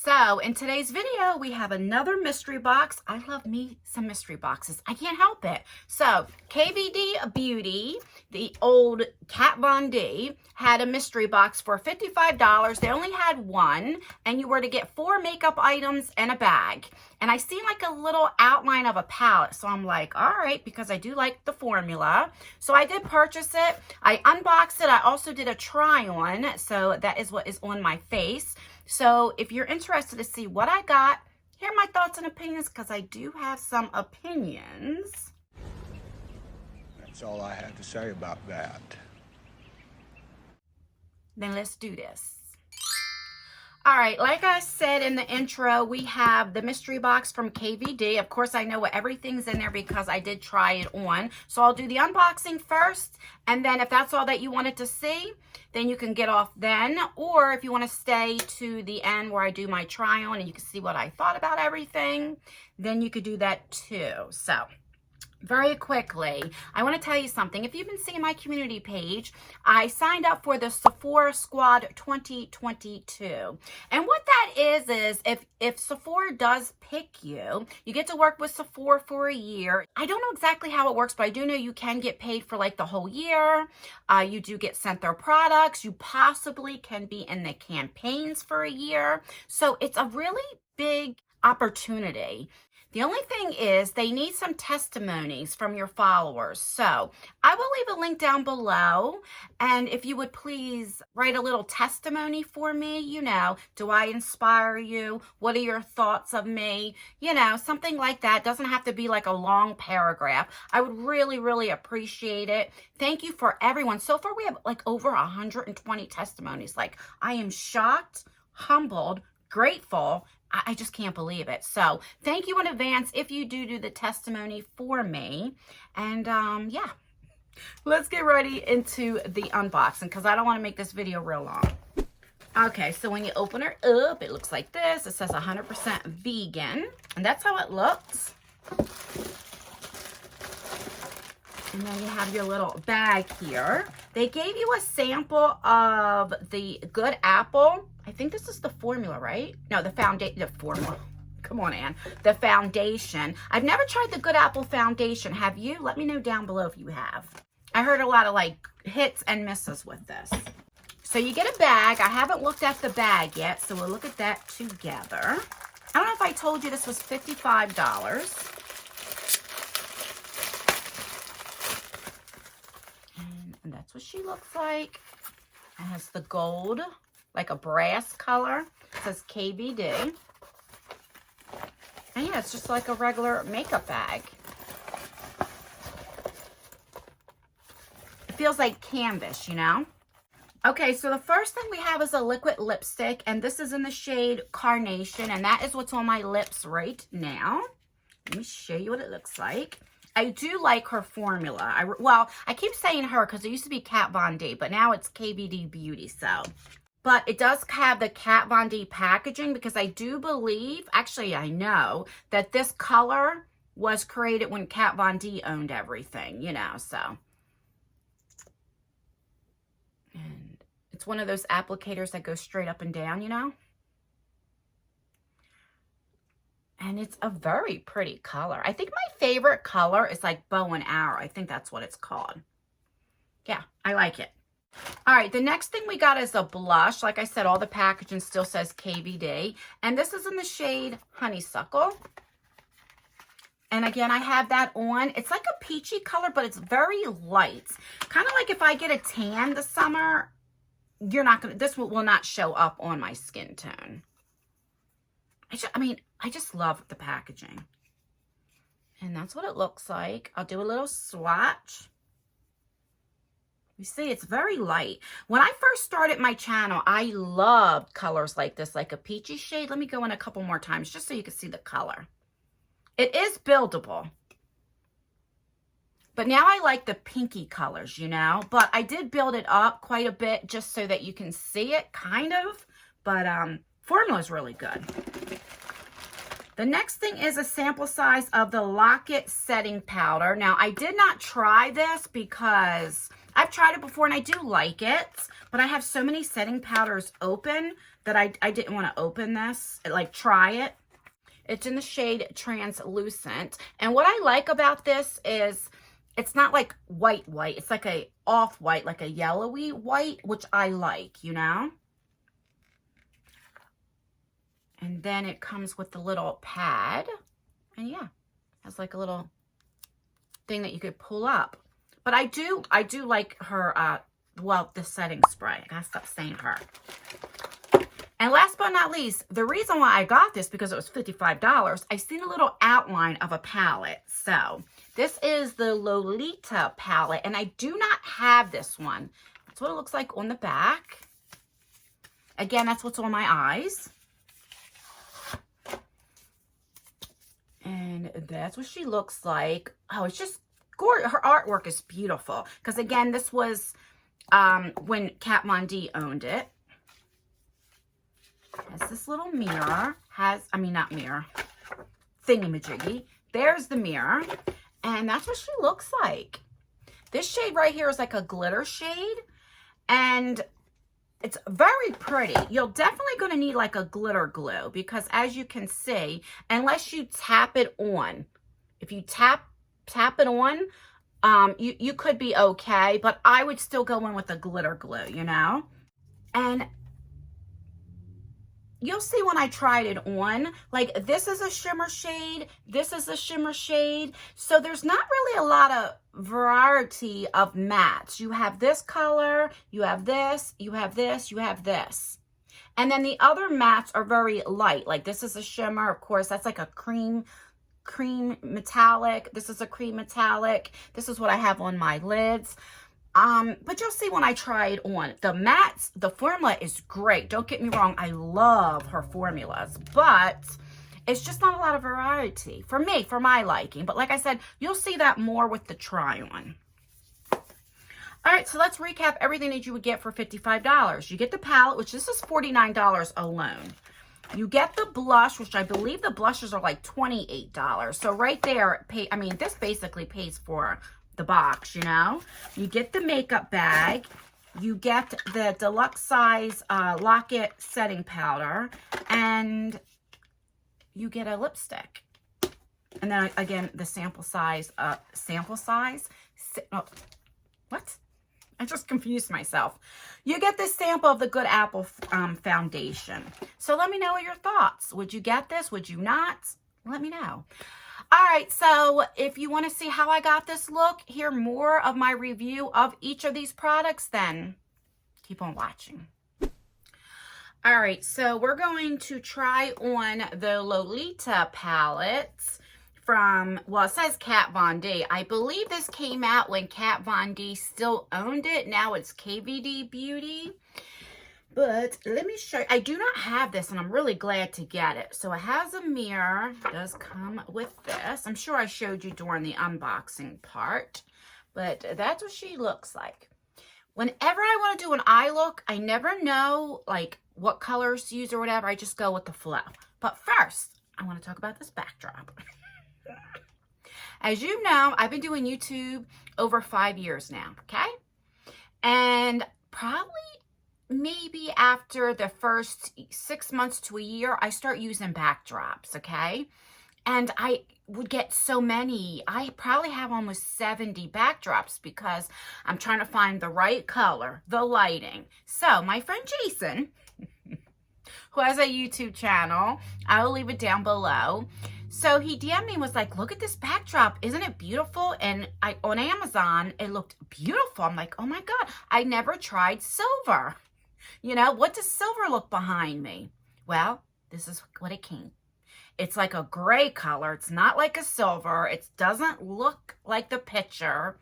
So in today's video, we have another mystery box. I love me some mystery boxes. I can't help it. So KVD Beauty, the old Kat Von D, had a mystery box for $55. They only had one, and you were to get 4 makeup items and a bag. And I see like a little outline of a palette. So I'm like, all right, because I do like the formula. So I did purchase it. I unboxed it. I also did a try on. So that is what is on my face. So if you're interested to see what I got, here are my thoughts and opinions, because I do have some opinions. That's all I have to say about that. Then let's do this. All right, like I said in the intro, we have the mystery box from KVD. Of course, I know what everything's in there because I did try it on. So I'll do the unboxing first, and then if that's all that you wanted to see, then you can get off then. Or if you want to stay to the end where I do my try on and you can see what I thought about everything, then you could do that too. So very quickly, I want to tell you something. If you've been seeing my community page, I signed up for the Sephora Squad 2022. And what that is if Sephora does pick you, you get to work with Sephora for a year. I don't know exactly how it works, but I do know you can get paid for like the whole year. You do get sent their products. You possibly can be in the campaigns for a year. So it's a really big opportunity. The only thing is they need some testimonies from your followers. So I will leave a link down below. And if you would please write a little testimony for me, you know, do I inspire you? What are your thoughts of me? You know, something like that. Doesn't have to be like a long paragraph. I would really, really appreciate it. Thank you for everyone. So far, we have like over 120 testimonies. Like, I am shocked, humbled, grateful. I just can't believe it. So thank you in advance if you do the testimony for me. And yeah, let's get ready into the unboxing because I don't want to make this video real long. Okay, so when you open her up, it looks like this. It says 100% vegan, and that's how it looks. And then you have your little bag here. They gave you a sample of the Good Apple. I think this is the formula, right? No, the formula. Come on, Ann. The foundation. I've never tried the Good Apple foundation. Have you? Let me know down below if you have. I heard a lot of like hits and misses with this. So you get a bag. I haven't looked at the bag yet, so we'll look at that together. I don't know if I told you this was $55. And that's what she looks like. It has the gold, like a brass color. It says KVD. And yeah, it's just like a regular makeup bag. It feels like canvas, you know? Okay, so the first thing we have is a liquid lipstick, and this is in the shade Carnation, and that is what's on my lips right now. Let me show you what it looks like. I do like her formula. Well, I keep saying her because it used to be Kat Von D, but now it's KVD Beauty. So, but it does have the Kat Von D packaging because I do believe, actually I know, that this color was created when Kat Von D owned everything, you know, so. And it's one of those applicators that goes straight up and down, you know. And it's a very pretty color. I think my favorite color is like bow and arrow. I think that's what it's called. Yeah, I like it. All right, the next thing we got is a blush. Like I said, all the packaging still says KVD. And this is in the shade Honeysuckle. And again, I have that on. It's like a peachy color, but it's very light. Kind of like if I get a tan this summer, this will not show up on my skin tone. I just love the packaging. And that's what it looks like. I'll do a little swatch. You see, it's very light. When I first started my channel, I loved colors like this, like a peachy shade. Let me go in a couple more times just so you can see the color. It is buildable. But now I like the pinky colors, you know. But I did build it up quite a bit just so that you can see it, kind of. But formula is really good. The next thing is a sample size of the Lock-It setting powder. Now, I did not try this because I've tried it before and I do like it, but I have so many setting powders open that I didn't want to open this, like try it. It's in the shade Translucent. And what I like about this is it's not like white. It's like a off-white, like a yellowy white, which I like, you know? And then it comes with the little pad. And yeah, has like a little thing that you could pull up. But I do like her, well, the setting spray. I gotta stop saying her. And last but not least, the reason why I got this, because it was $55, I seen a little outline of a palette. So this is the Lolita palette, and I do not have this one. That's what it looks like on the back. Again, that's what's on my eyes. And that's what she looks like. Oh, it's just gorgeous. Her artwork is beautiful. Because again, this was when Kat Von D owned it. Has this little mirror. Not mirror. Thingy-majiggy. There's the mirror. And that's what she looks like. This shade right here is like a glitter shade. And it's very pretty. You're definitely going to need like a glitter glue because as you can see, unless you tap it on, if you tap it on, you could be okay, but I would still go in with a glitter glue, you know? And you'll see when I tried it on, like this is a shimmer shade, this is a shimmer shade. So there's not really a lot of variety of mattes. You have this color, you have this, you have this, you have this. And then the other mattes are very light. Like this is a shimmer, of course, that's like a cream metallic. This is a cream metallic. This is what I have on my lids. But you'll see when I try it on. The mattes, the formula is great. Don't get me wrong. I love her formulas, but it's just not a lot of variety for me, for my liking. But like I said, you'll see that more with the try on. All right, so let's recap everything that you would get for $55. You get the palette, which this is $49 alone. You get the blush, which I believe the blushes are like $28. So right there, this basically pays for the box, you know. You get the makeup bag. You get the deluxe size Lock-It setting powder. And you get a lipstick. And then again, the sample size. What? I just confused myself. You get this sample of the Good Apple foundation. So let me know your thoughts. Would you get this? Would you not? Let me know. All right, so if you want to see how I got this look, hear more of my review of each of these products, then keep on watching. All right, so we're going to try on the Lolita palette from, well, it says Kat Von D. I believe this came out when Kat Von D still owned it. Now it's KVD Beauty. But let me show you. I do not have this, and I'm really glad to get it. So it has a mirror. It does come with this. I'm sure I showed you during the unboxing part. But that's what she looks like. Whenever I want to do an eye look, I never know, like, what colors to use or whatever. I just go with the flow. But first, I want to talk about this backdrop. As you know, I've been doing YouTube over 5 years now, okay? And probably maybe after the first 6 months to a year, I start using backdrops, okay? And I would get so many. I probably have almost 70 backdrops because I'm trying to find the right color, the lighting. So my friend Jason, who has a YouTube channel, I will leave it down below. So he DM'd me and was like, look at this backdrop. Isn't it beautiful? And on Amazon, it looked beautiful. I'm like, oh my God, I never tried silver. You know, what does silver look behind me? Well, this is what it came. It's like a gray color. It's not like a silver. It doesn't look like the picture.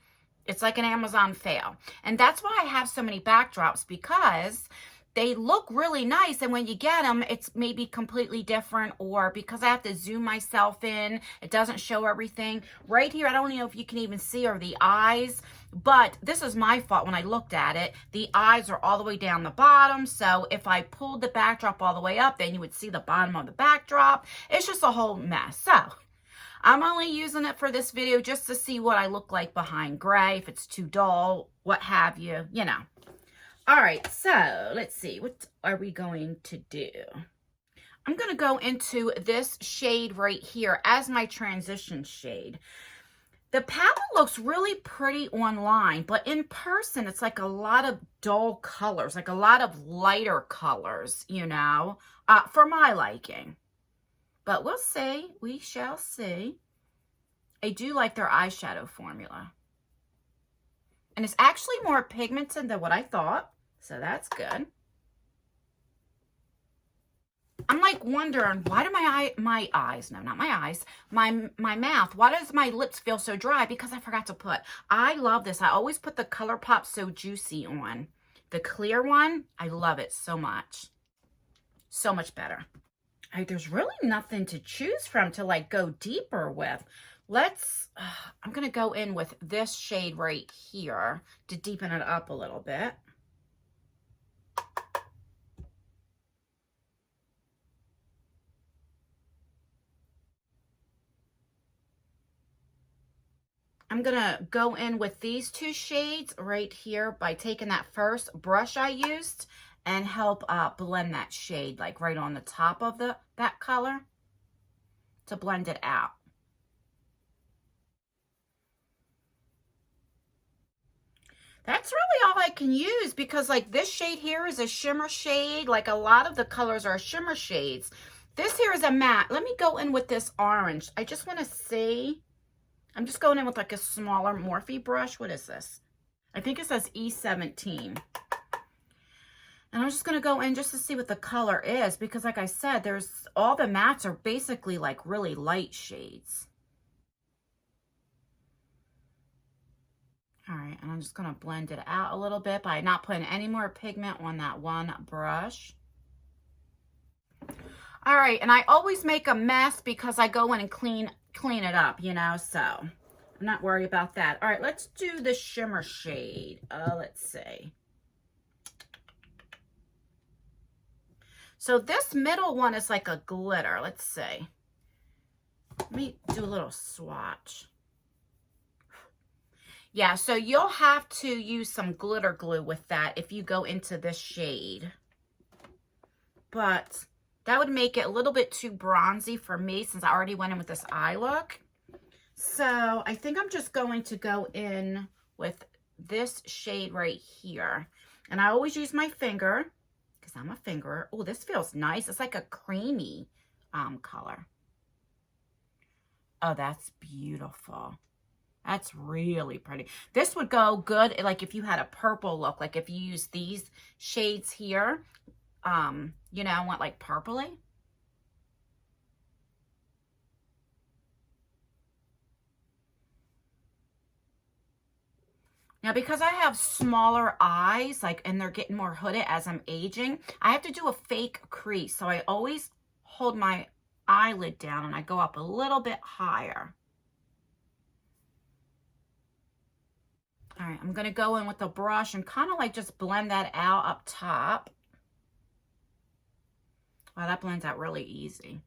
It's like an Amazon fail. And that's why I have so many backdrops, because they look really nice, and when you get them, it's maybe completely different, or because I have to zoom myself in, it doesn't show everything. Right here, I don't know if you can even see, are the eyes, but this is my fault when I looked at it. The eyes are all the way down the bottom, so if I pulled the backdrop all the way up, then you would see the bottom of the backdrop. It's just a whole mess. So I'm only using it for this video just to see what I look like behind gray. If it's too dull, what have you, you know. All right, so let's see. What are we going to do? I'm going to go into this shade right here as my transition shade. The palette looks really pretty online, but in person, it's like a lot of dull colors, like a lot of lighter colors, you know, for my liking. But we'll see. We shall see. I do like their eyeshadow formula. And it's actually more pigmented than what I thought, so that's good. I'm like wondering, why do my eyes, no, not my eyes, my mouth, why does my lips feel so dry? Because I forgot to put, I love this. I always put the ColourPop So Juicy on. The clear one, I love it so much. So much better. All right, there's really nothing to choose from to like go deeper with. I'm going to go in with this shade right here to deepen it up a little bit. I'm going to go in with these two shades right here by taking that first brush I used and help blend that shade like right on the top of that color to blend it out. That's really all I can use because like this shade here is a shimmer shade. Like a lot of the colors are shimmer shades. This here is a matte. Let me go in with this orange. I just want to see. I'm just going in with like a smaller Morphe brush. What is this? I think it says E17. And I'm just going to go in just to see what the color is because like I said, all the mattes are basically like really light shades. All right, and I'm just going to blend it out a little bit by not putting any more pigment on that one brush. All right, and I always make a mess because I go in and clean it up, you know, so I'm not worried about that. All right, let's do the shimmer shade. Let's see. So this middle one is like a glitter. Let's see. Let me do a little swatch. Yeah, so you'll have to use some glitter glue with that if you go into this shade. But that would make it a little bit too bronzy for me since I already went in with this eye look. So I think I'm just going to go in with this shade right here. And I always use my finger because I'm a fingerer. Oh, this feels nice. It's like a creamy color. Oh, that's beautiful. That's really pretty. This would go good like if you had a purple look, like if you use these shades here, you know, went like purpley. Now, because I have smaller eyes, like, and they're getting more hooded as I'm aging, I have to do a fake crease. So I always hold my eyelid down and I go up a little bit higher. All right, I'm going to go in with the brush and kind of like just blend that out up top. Wow, that blends out really easy.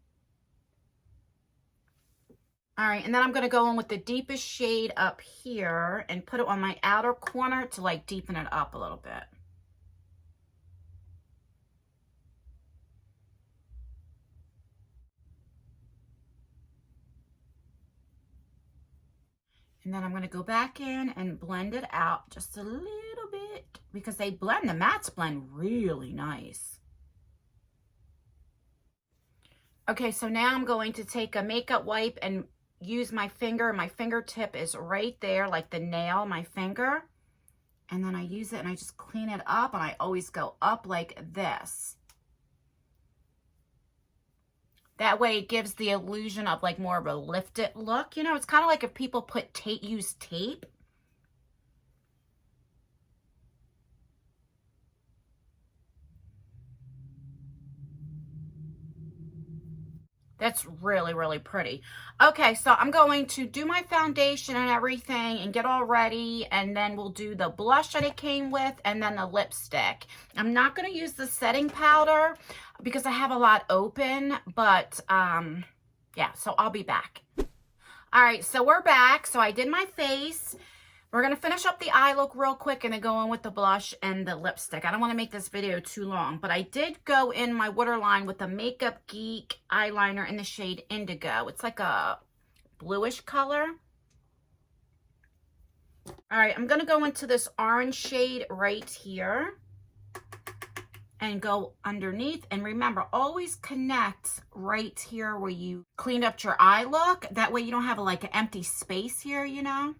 All right, and then I'm going to go in with the deepest shade up here and put it on my outer corner to like deepen it up a little bit. And then I'm going to go back in and blend it out just a little bit because the mattes blend really nice. Okay, so now I'm going to take a makeup wipe and use my finger. My fingertip is right there, like the nail, my finger. And then I use it and I just clean it up and I always go up like this. That way it gives the illusion of like more of a lifted look. You know, it's kind of like if people use tape. That's really, really pretty. Okay, so I'm going to do my foundation and everything and get all ready. And then we'll do the blush that it came with and then the lipstick. I'm not going to use the setting powder because I have a lot open. But, yeah, so I'll be back. All right, so we're back. So I did my face. We're going to finish up the eye look real quick and then go in with the blush and the lipstick. I don't want to make this video too long, but I did go in my waterline with the Makeup Geek eyeliner in the shade Indigo. It's like a bluish color. All right, I'm going to go into this orange shade right here and go underneath. And remember, always connect right here where you cleaned up your eye look. That way you don't have like an empty space here, you know?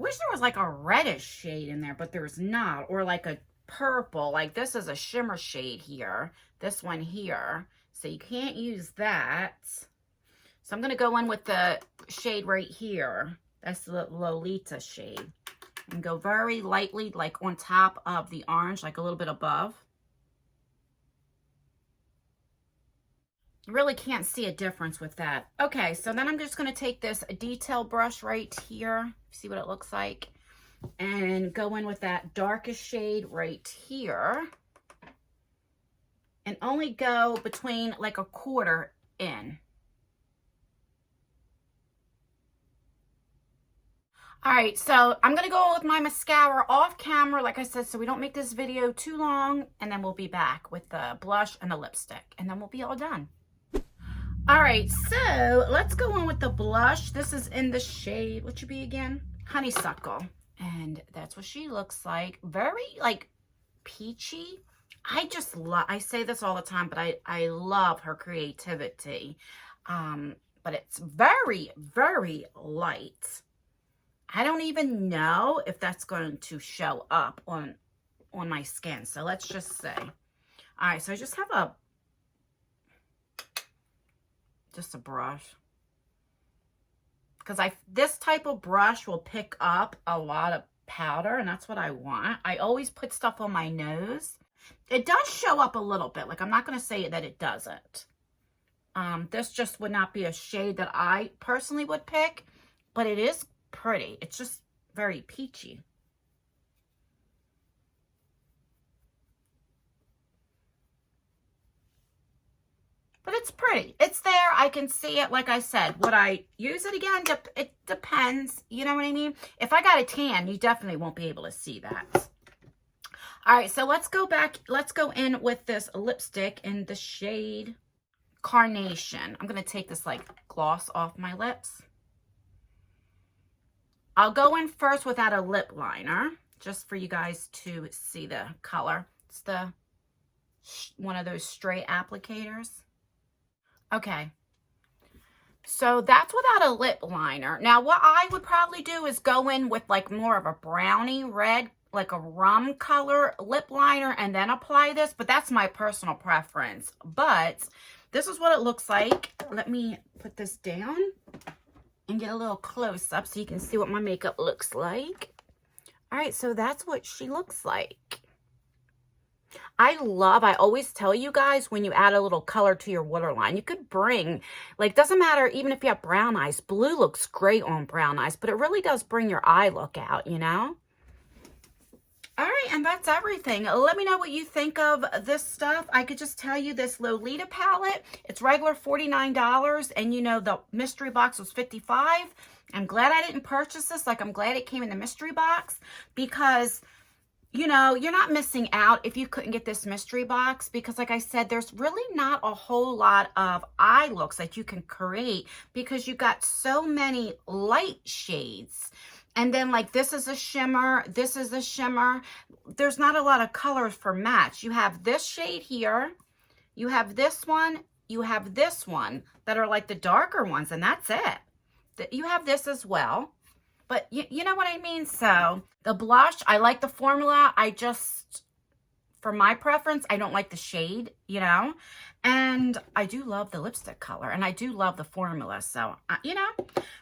Wish there was like a reddish shade in there, but there's not. Or like a purple. Like this is a shimmer shade here. This one here. So you can't use that. So I'm going to go in with the shade right here. That's the Lolita shade. And go very lightly, like on top of the orange, like a little bit above. You really can't see a difference with that. Okay, so then I'm just going to take this detail brush right here. See what it looks like. And go in with that darkest shade right here. And only go between like a quarter in. All right, so I'm going to go with my mascara off camera, like I said, so we don't make this video too long. And then we'll be back with the blush and the lipstick. And then we'll be all done. All right, so let's go on with the blush. This is in the shade, what should be again? Honeysuckle. And that's what she looks like. Very like peachy. I just love, I say this all the time, but I love her creativity. But it's very, very light. I don't even know if that's going to show up on my skin. So let's just say. All right, so I just have just a brush. Because this type of brush will pick up a lot of powder, and that's what I want. I always put stuff on my nose. It does show up a little bit. Like, I'm not going to say that it doesn't. This just would not be a shade that I personally would pick, but it is pretty. It's just very peachy. But it's pretty. It's there. I can see it. Like I said, would I use it again? It depends. You know what I mean? If I got a tan, you definitely won't be able to see that. All right, so let's go back. Let's go in with this lipstick in the shade Carnation. I'm going to take this like gloss off my lips. I'll go in first without a lip liner, just for you guys to see the color. It's the one of those straight applicators. Okay, so that's without a lip liner. Now, what I would probably do is go in with like more of a brownie red, like a rum color lip liner, and then apply this. But that's my personal preference. But this is what it looks like. Let me put this down and get a little close up so you can see what my makeup looks like. All right, so that's what she looks like. I always tell you guys, when you add a little color to your waterline, you could bring, like, doesn't matter even if you have brown eyes. Blue looks great on brown eyes, but it really does bring your eye look out, you know? All right, and that's everything. Let me know what you think of this stuff. I could just tell you this Lolita palette, it's regular $49, and you know the mystery box was $55. I'm glad I didn't purchase this. Like, I'm glad it came in the mystery box, because you know, you're not missing out if you couldn't get this mystery box, because like I said, there's really not a whole lot of eye looks that you can create, because you got so many light shades. And then like this is a shimmer, this is a shimmer. There's not a lot of colors for match. You have this shade here, you have this one, you have this one that are like the darker ones, and that's it. You have this as well. But you know what I mean? So the blush, I like the formula. I just, for my preference, I don't like the shade, you know. And I do love the lipstick color, and I do love the formula. So, you know,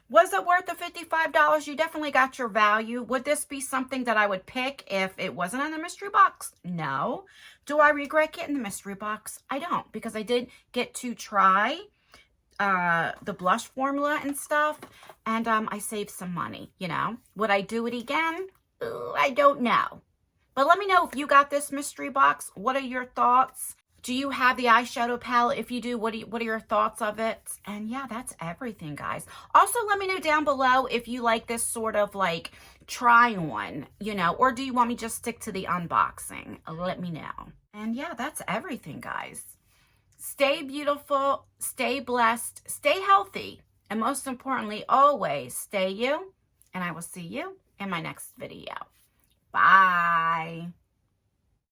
was it worth the $55? You definitely got your value. Would this be something that I would pick if it wasn't in the mystery box? No. Do I regret getting the mystery box? I don't, because I did get to try the blush formula and stuff, and I saved some money, you know. Would I do it again? Ooh, I don't know. But let me know if you got this mystery box. What are your thoughts? Do you have the eyeshadow palette? If you do, what are your thoughts of it? And yeah, that's everything, guys. Also, let me know down below if you like this sort of like try on, you know, or do you want me just stick to the unboxing? Let me know. And yeah, that's everything, guys. Stay beautiful, stay blessed, stay healthy, and most importantly, always stay you, and I will see you in my next video. Bye.